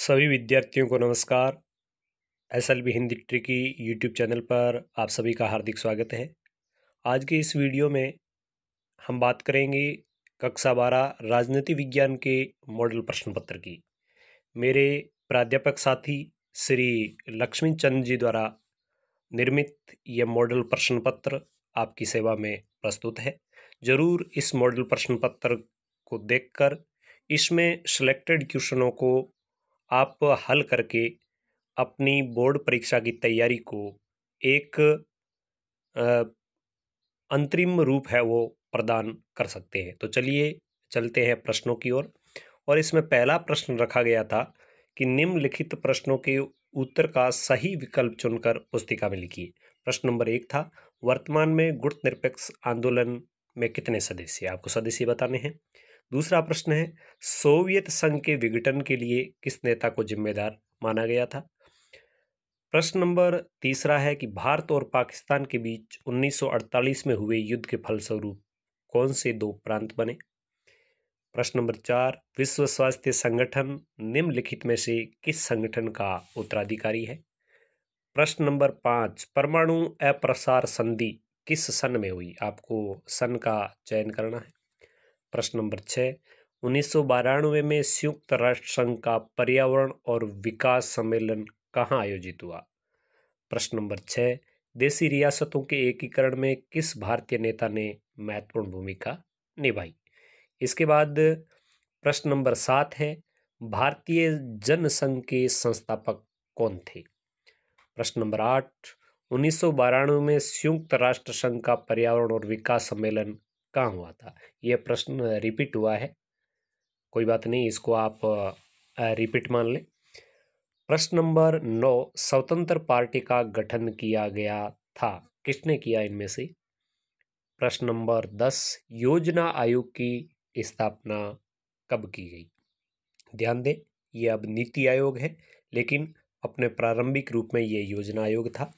सभी विद्यार्थियों को नमस्कार। SLV Hindi tricky YouTube channel पर आप सभी का हार्दिक स्वागत है। आज के इस वीडियो में हम बात करेंगे कक्षा 12 राजनीति विज्ञान के मॉडल प्रश्न पत्र की। मेरे प्राध्यापक साथी श्री लक्ष्मी चंद जी द्वारा निर्मित यह मॉडल प्रश्न पत्र आपकी सेवा में प्रस्तुत है। जरूर इस मॉडल प्रश्न पत्र को देखकर इसमें सिलेक्टेड क्वेश्चनों को आप हल करके अपनी बोर्ड परीक्षा की तैयारी को एक अंतरिम रूप है वो प्रदान कर सकते हैं। तो चलिए चलते हैं प्रश्नों की ओर। और इसमें पहला प्रश्न रखा गया था कि निम्नलिखित प्रश्नों के उत्तर का सही विकल्प चुनकर पुस्तिका में लिखिए। प्रश्न नंबर 1 था, वर्तमान में गुट निरपेक्ष आंदोलन में कितने सदस्य? आपको सदस्य बताने हैं। दूसरा प्रश्न है, सोवियत संघ के विघटन के लिए किस नेता को जिम्मेदार माना गया था? प्रश्न नंबर तीसरा है कि भारत और पाकिस्तान के बीच 1948 में हुए युद्ध के फलस्वरूप कौन से दो प्रांत बने? प्रश्न नंबर 4, विश्व स्वास्थ्य संगठन निम्नलिखित में से किस संगठन का उत्तराधिकारी है? प्रश्न नंबर 5, परमाणु अप्रसार संधि किस सन में हुई? आपको सन का चयन करना है। प्रश्न नंबर 6, 1992 में संयुक्त राष्ट्र संघ का पर्यावरण और विकास सम्मेलन कहाँ आयोजित हुआ? प्रश्न नंबर 6, देशी रियासतों के एकीकरण में किस भारतीय नेता ने महत्वपूर्ण भूमिका निभाई? इसके बाद प्रश्न नंबर 7 है, भारतीय जनसंघ के संस्थापक कौन थे? प्रश्न नंबर 8, 1992 में संयुक्त राष्ट्र संघ का पर्यावरण और विकास सम्मेलन कहाँ हुआ था? यह प्रश्न रिपीट हुआ है, कोई बात नहीं, इसको आप रिपीट मान लें। प्रश्न नंबर 9, स्वतंत्र पार्टी का गठन किया गया था, किसने किया इनमें से? प्रश्न नंबर 10, योजना आयोग की स्थापना कब की गई? ध्यान दें, यह अब नीति आयोग है, लेकिन अपने प्रारंभिक रूप में यह योजना आयोग था।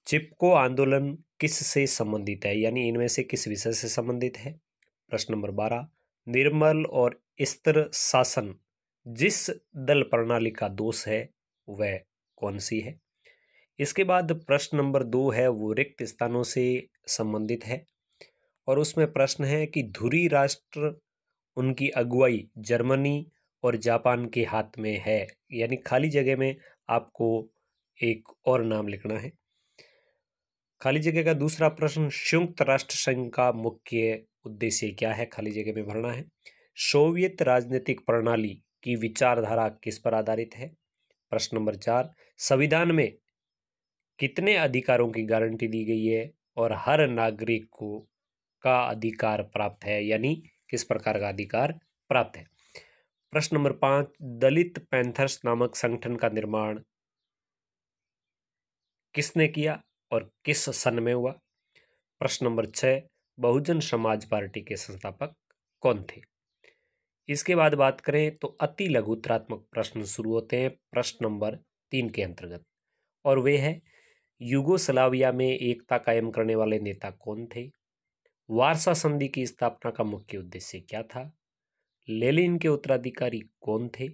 चिपको आंदोलन किस से संबंधित है, यानी इनमें से किस विषय से संबंधित है? प्रश्न नंबर 12, निर्मल और स्थिर शासन जिस दल प्रणाली का दोष है वह कौन सी है? इसके बाद प्रश्न नंबर 2 है, वो रिक्त स्थानों से संबंधित है और उसमें प्रश्न है कि धुरी राष्ट्र उनकी अगुवाई जर्मनी और जापान के हाथ में है, यानी खाली जगह में आपको एक और नाम लिखना है। खाली जगह का दूसरा प्रश्न, संयुक्त राष्ट्र संघ का मुख्य उद्देश्य क्या है? खाली जगह में भरना है। सोवियत राजनीतिक प्रणाली की विचारधारा किस पर आधारित है? प्रश्न नंबर 4, संविधान में कितने अधिकारों की गारंटी दी गई है और हर नागरिक को का अधिकार प्राप्त है, यानी किस प्रकार का अधिकार प्राप्त है? प्रश्न नंबर 5, दलित पैंथर्स नामक संगठन का निर्माण किसने किया और किस सन में हुआ? प्रश्न नंबर 6, बहुजन समाज पार्टी के संस्थापक कौन थे? इसके बाद बात करें तो अति लघुतरात्मक प्रश्न शुरू होते हैं प्रश्न नंबर 3 के अंतर्गत, और वे है, यूगोस्लाविया में एकता कायम करने वाले नेता कौन थे? वारसा संधि की स्थापना का मुख्य उद्देश्य क्या था? लेनिन के उत्तराधिकारी कौन थे?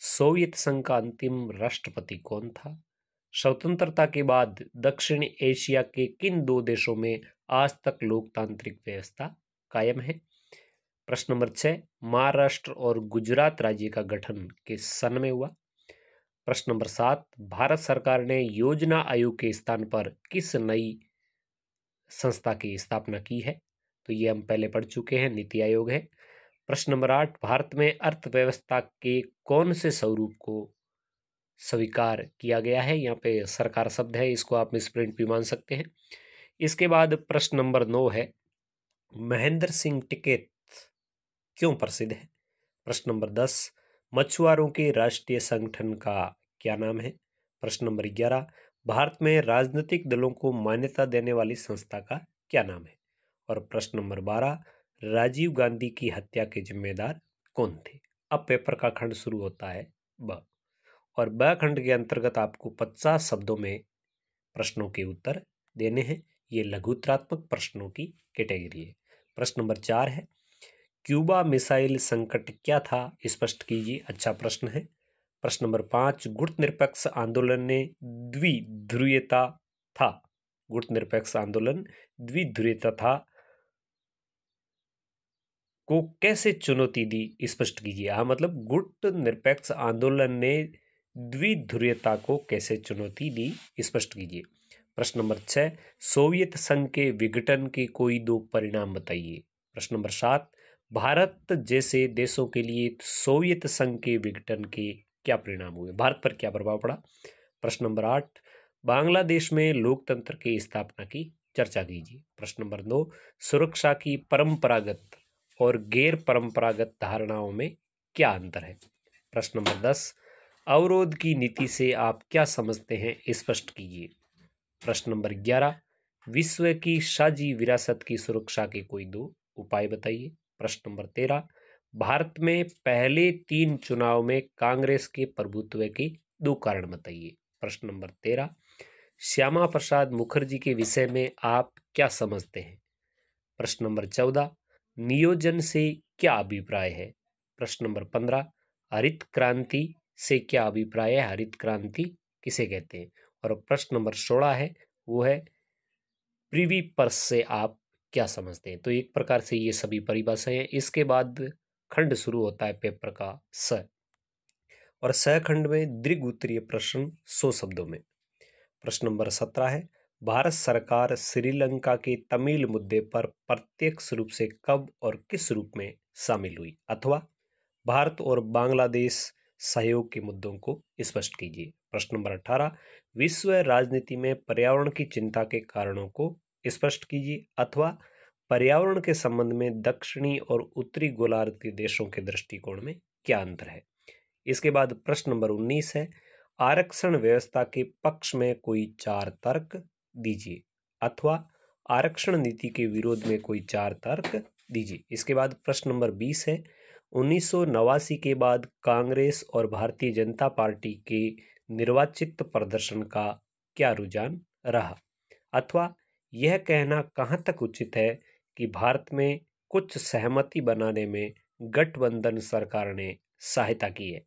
सोवियत संघ का अंतिम राष्ट्रपति कौन था? स्वतंत्रता के बाद दक्षिण एशिया के किन दो देशों में आज तक लोकतांत्रिक व्यवस्था कायम है? प्रश्न नंबर 6, महाराष्ट्र और गुजरात राज्य का गठन किस सन में हुआ? प्रश्न नंबर 7, भारत सरकार ने योजना आयोग के स्थान पर किस नई संस्था की स्थापना की है? तो ये हम पहले पढ़ चुके हैं, नीति आयोग है। प्रश्न नंबर 8, भारत में अर्थव्यवस्था के कौन से स्वरूप को स्वीकार किया गया है? यहाँ पे सरकार शब्द है, इसको आप मिसप्रिंट भी मान सकते हैं। इसके बाद प्रश्न नंबर 9 है, महेंद्र सिंह टिकैत क्यों प्रसिद्ध है? प्रश्न नंबर 10, मछुआरों के राष्ट्रीय संगठन का क्या नाम है? प्रश्न नंबर 11, भारत में राजनीतिक दलों को मान्यता देने वाली संस्था का क्या नाम है? और प्रश्न नंबर 12, राजीव गांधी की हत्या के जिम्मेदार कौन थे? अब पेपर का खंड शुरू होता है ब, और ब खंड के अंतर्गत आपको 50 शब्दों में प्रश्नों के उत्तर देने हैं। ये लघुतरात्मक प्रश्नों की कैटेगरी है। प्रश्न नंबर 4 है, क्यूबा मिसाइल संकट क्या था? स्पष्ट कीजिए। अच्छा प्रश्न है। प्रश्न नंबर 5, गुट निरपेक्ष आंदोलन ने द्विध्रुवीयता था, गुट निरपेक्ष आंदोलन द्विध्रुवीयता था को कैसे चुनौती दी, स्पष्ट कीजिए। हाँ, मतलब गुट निरपेक्ष आंदोलन ने द्विध्रुवीयता को कैसे चुनौती दी, स्पष्ट कीजिए। प्रश्न नंबर 6, सोवियत संघ के विघटन के कोई दो परिणाम बताइए। प्रश्न नंबर 7, भारत जैसे देशों के लिए सोवियत संघ के विघटन के क्या परिणाम हुए, भारत पर क्या प्रभाव पड़ा। प्रश्न नंबर 8, बांग्लादेश में लोकतंत्र की स्थापना की चर्चा कीजिए। प्रश्न नंबर 9, सुरक्षा की परंपरागत और गैर परंपरागत धारणाओं में क्या अंतर है। प्रश्न नंबर 10, अवरोध की नीति से आप क्या समझते हैं, स्पष्ट कीजिए। प्रश्न नंबर 11, विश्व की साझी विरासत की सुरक्षा के कोई दो उपाय बताइए। प्रश्न नंबर 13, भारत में पहले 3 चुनाव में कांग्रेस के प्रभुत्व के 2 कारण बताइए। प्रश्न नंबर 13, श्यामा प्रसाद मुखर्जी के विषय में आप क्या समझते हैं। प्रश्न नंबर 14, नियोजन से क्या अभिप्राय है। प्रश्न नंबर 15, हरित क्रांति से क्या अभिप्राय है, हरित क्रांति किसे कहते हैं। और प्रश्न नंबर 16 है, वो है प्रिवी पर्स से आप क्या समझते हैं। तो एक प्रकार से ये सभी परिभाषाएं हैं। इसके बाद खंड शुरू होता है पेपर का स, और स खंड में दीर्घ उत्तरीय प्रश्न 100 शब्दों में। प्रश्न नंबर 17 है, भारत सरकार श्रीलंका के तमिल मुद्दे पर प्रत्यक्ष रूप से कब और किस रूप में शामिल हुई, अथवा भारत और बांग्लादेश सहयोग के मुद्दों को स्पष्ट कीजिए। प्रश्न नंबर 18, विश्व राजनीति में पर्यावरण की चिंता के कारणों को स्पष्ट कीजिए, अथवा पर्यावरण के संबंध में दक्षिणी और उत्तरी गोलार्ध के देशों के दृष्टिकोण में क्या अंतर है। इसके बाद प्रश्न नंबर 19 है, आरक्षण व्यवस्था के पक्ष में कोई 4 तर्क दीजिए, अथवा आरक्षण नीति के विरोध में कोई 4 तर्क दीजिए। इसके बाद प्रश्न नंबर 20 है, 1989 के बाद कांग्रेस और भारतीय जनता पार्टी के निर्वाचित प्रदर्शन का क्या रुझान रहा, अथवा यह कहना कहाँ तक उचित है कि भारत में कुछ सहमति बनाने में गठबंधन सरकार ने सहायता की है।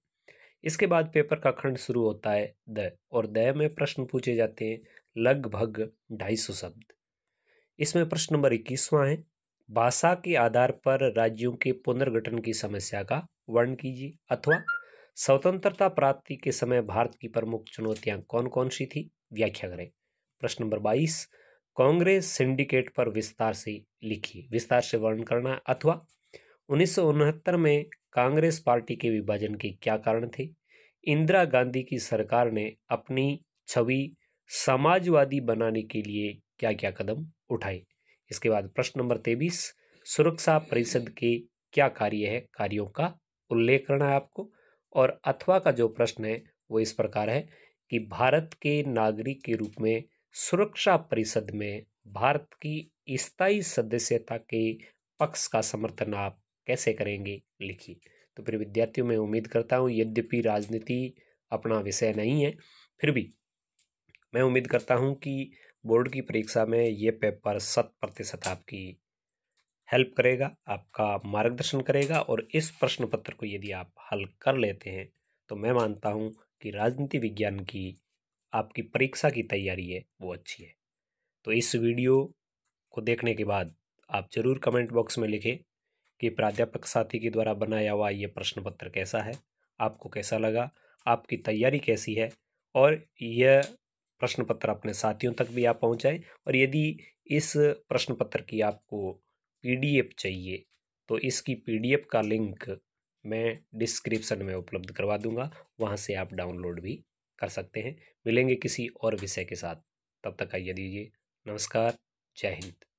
इसके बाद पेपर का खंड शुरू होता है द, और द में प्रश्न पूछे जाते हैं लगभग 250 शब्द। इसमें प्रश्न नंबर 21वां है, भाषा के आधार पर राज्यों के पुनर्गठन की समस्या का वर्णन कीजिए, अथवा स्वतंत्रता प्राप्ति के समय भारत की प्रमुख चुनौतियां कौन कौन सी थी, व्याख्या करें। प्रश्न नंबर 22, कांग्रेस सिंडिकेट पर विस्तार से लिखिए, विस्तार से वर्णन करना, अथवा 1969 में कांग्रेस पार्टी के विभाजन के क्या कारण थे। इंदिरा गांधी की सरकार ने अपनी छवि समाजवादी बनाने के लिए क्या क्या कदम उठाए। इसके बाद प्रश्न नंबर 23, सुरक्षा परिषद के क्या कार्य है, कार्यों का उल्लेख करना है आपको। और अथवा का जो प्रश्न है वो इस प्रकार है कि भारत के नागरिक के रूप में सुरक्षा परिषद में भारत की स्थायी सदस्यता के पक्ष का समर्थन आप कैसे करेंगे, लिखिए। तो फिर विद्यार्थियों, मैं उम्मीद करता हूँ, यद्यपि राजनीति अपना विषय नहीं है, फिर भी मैं उम्मीद करता हूँ कि बोर्ड की परीक्षा में ये पेपर 100% आपकी हेल्प करेगा, आपका मार्गदर्शन करेगा। और इस प्रश्न पत्र को यदि आप हल कर लेते हैं तो मैं मानता हूँ कि राजनीति विज्ञान की आपकी परीक्षा की तैयारी है वो अच्छी है। तो इस वीडियो को देखने के बाद आप ज़रूर कमेंट बॉक्स में लिखें कि प्राध्यापक साथी के द्वारा बनाया हुआ ये प्रश्न पत्र कैसा है, आपको कैसा लगा, आपकी तैयारी कैसी है, और यह प्रश्न पत्र अपने साथियों तक भी आप पहुंचाएं। और यदि इस प्रश्न पत्र की आपको पीडीएफ चाहिए तो इसकी पीडीएफ का लिंक मैं डिस्क्रिप्शन में उपलब्ध करवा दूंगा, वहां से आप डाउनलोड भी कर सकते हैं। मिलेंगे किसी और विषय के साथ, तब तक आइए दीजिए, नमस्कार, जय हिंद।